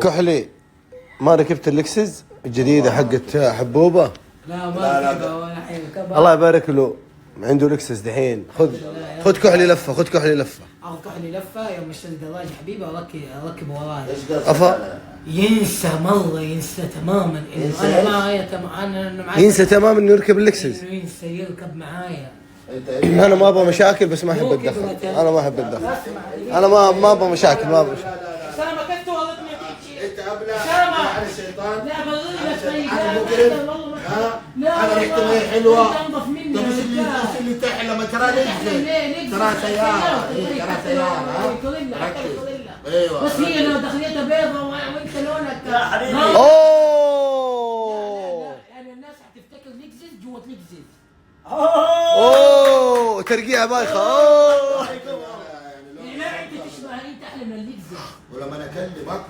كحلي ما ركبت اللكسس الجديدة حقت حبوبة؟ لا ما ركبها ولا حركبها. الله يبارك له عنده لكسس دحين. خذ كحلي لفة، خذ كحلي لفة. اخذ كحلي لفه يوم اشتري دراجه حبيبي اركب وراي. افا ينسى مره، ينسى تماما انه انا معايا انا معايا، ينسى تماما انه يركب اللكسس. انه ينسى يركب معايا. انا ما ابغى مشاكل بس ما احب الدخل. انا ما احب الدخل. انا ما ابغى مشاكل، ما ابغى مشاكل. اسامه كنت ورطني انت ابله اسامه على الشيطان. لا بغير طيب انا مجرم. ها انا ريحتي حلوه. تنظف مني طب ايش اللي تحلى ما ترى ترى سياره. ترى سياره. ايوه بس هي لو دخلتها بيضة وانت لونك يا حبيبي. اوه يعني الناس حتفتكر لكزس جوة لكزس. اوه ترقيعة بايخة. اوه يعني لا انت تشبه، انت احلى من اللكزس. ولما انا اكلمك